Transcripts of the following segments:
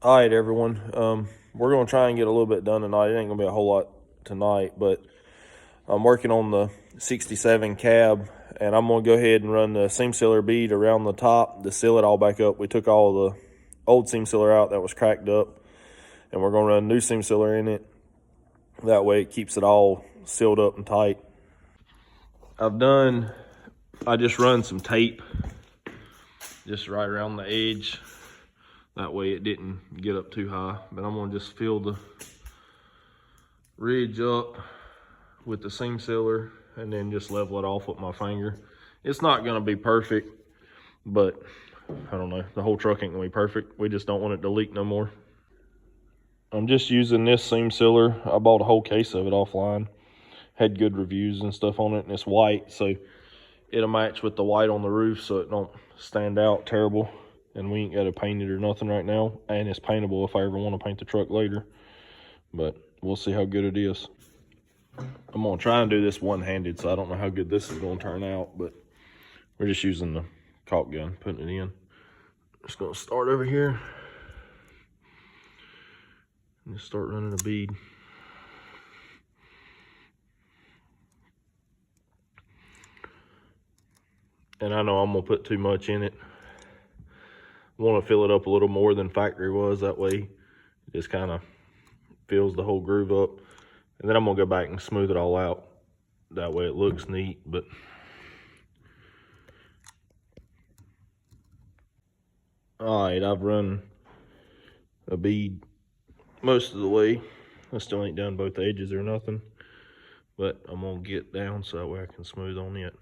All right, everyone. We're going to try and get a little bit done tonight. It ain't going to be a whole lot tonight, but I'm working on the 67 cab, and I'm going to go ahead and run the seam sealer bead around the top to seal it all back up. We took all the old seam sealer out that was cracked up, and we're going to run new seam sealer in it. That way it keeps it all sealed up and tight. I just run some tape just right around the edge. That way it didn't get up too high. But I'm gonna just fill the ridge up with the seam sealer and then just level it off with my finger. It's not gonna be perfect, but I don't know, the whole truck ain't gonna be perfect. We just don't want it to leak no more. I'm just using this seam sealer. I bought a whole case of it offline. Had good reviews and stuff on it, and it's white, so it'll match with the white on the roof so it don't stand out terrible. And we ain't got to paint it or nothing right now. And it's paintable if I ever want to paint the truck later. But we'll see how good it is. I'm going to try and do this one-handed, so I don't know how good this is going to turn out. But we're just using the caulk gun, putting it in. Just going to start over here. And just start running a bead. And I know I'm going to put too much in it. I want to fill it up a little more than factory was. That way it just kind of fills the whole groove up. And then I'm going to go back and smooth it all out. That way it looks neat. But all right, I've run a bead most of the way. I still ain't done both edges or nothing. But I'm going to get down so that way I can smooth on it.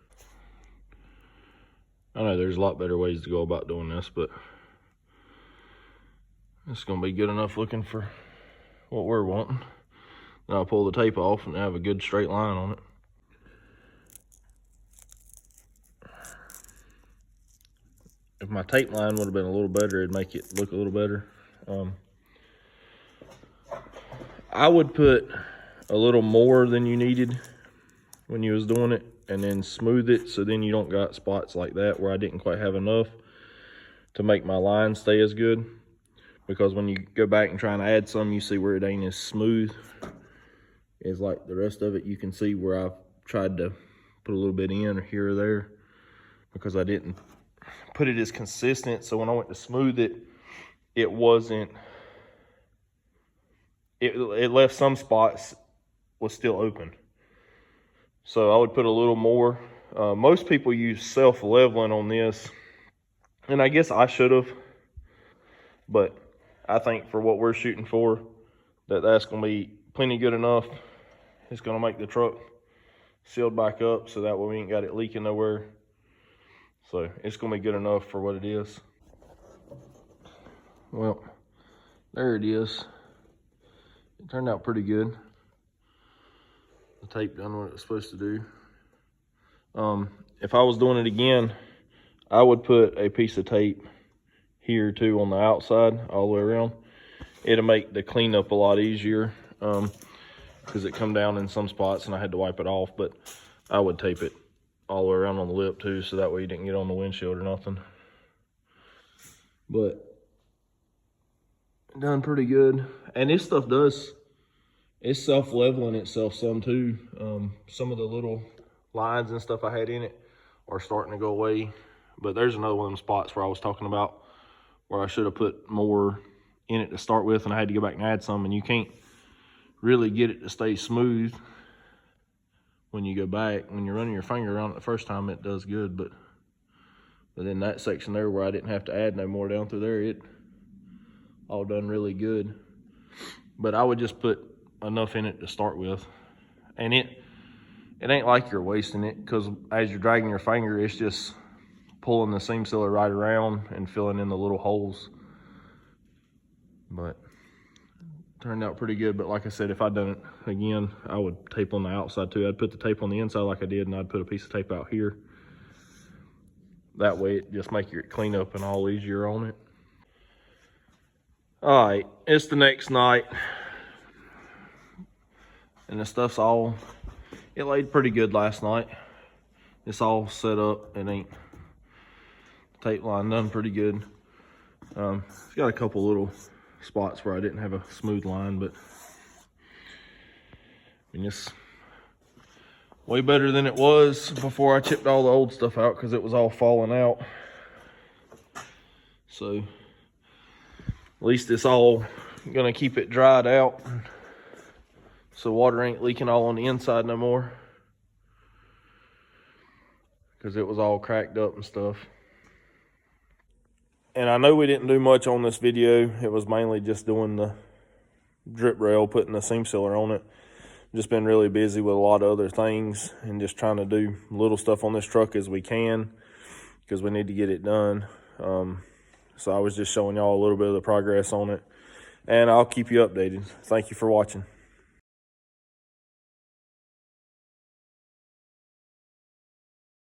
I know there's a lot better ways to go about doing this, but it's going to be good enough looking for what we're wanting. Then I'll pull the tape off and have a good straight line on it. If my tape line would have been a little better, it'd make it look a little better. I would put a little more than you needed when you was doing it and then smooth it so then you don't got spots like that where I didn't quite have enough to make my line stay as good. Because when you go back and try and add some, you see where it ain't as smooth as like the rest of it. You can see where I've tried to put a little bit in or here or there because I didn't put it as consistent. So when I went to smooth it, it wasn't, it left some spots was still open. So I would put a little more. Most people use self-leveling on this, and I guess I should have, but I think for what we're shooting for, that's going to be plenty good enough. It's going to make the truck sealed back up so that way we ain't got it leaking nowhere. So it's going to be good enough for what it is. Well, there it is. It turned out pretty good. The tape done what it was supposed to do. If I was doing it again, I would put a piece of tape here too on the outside all the way around. It'll make the cleanup a lot easier because it come down in some spots and I had to wipe it off, but I would tape it all the way around on the lip too so that way you didn't get on the windshield or nothing. But done pretty good. And this stuff it's self-leveling itself some too. Some of the little lines and stuff I had in it are starting to go away, but there's another one of them spots where I was talking about where I should have put more in it to start with, and I had to go back and add some, and you can't really get it to stay smooth when you go back. When you're running your finger around it the first time, it does good, but then that section there where I didn't have to add no more down through there, it all done really good. But I would just put enough in it to start with, and it ain't like you're wasting it, because as you're dragging your finger, it's just pulling the seam sealer right around and filling in the little holes. But turned out pretty good. But like I said, if I'd done it again, I would tape on the outside too. I'd put the tape on the inside like I did, and I'd put a piece of tape out here. That way it just make your cleanup and all easier on it. All right, it's the next night, and the stuff's all, it laid pretty good last night. It's all set up. It ain't, the tape line done pretty good. It's got a couple little spots where I didn't have a smooth line, but I mean, it's way better than it was before I chipped all the old stuff out because it was all falling out. So at least it's all gonna keep it dried out so water ain't leaking all on the inside no more, because it was all cracked up and stuff. And I know we didn't do much on this video. It was mainly just doing the drip rail, putting the seam sealer on it. Just been really busy with a lot of other things and just trying to do little stuff on this truck as we can because we need to get it done. So I was just showing y'all a little bit of the progress on it, and I'll keep you updated. Thank you for watching.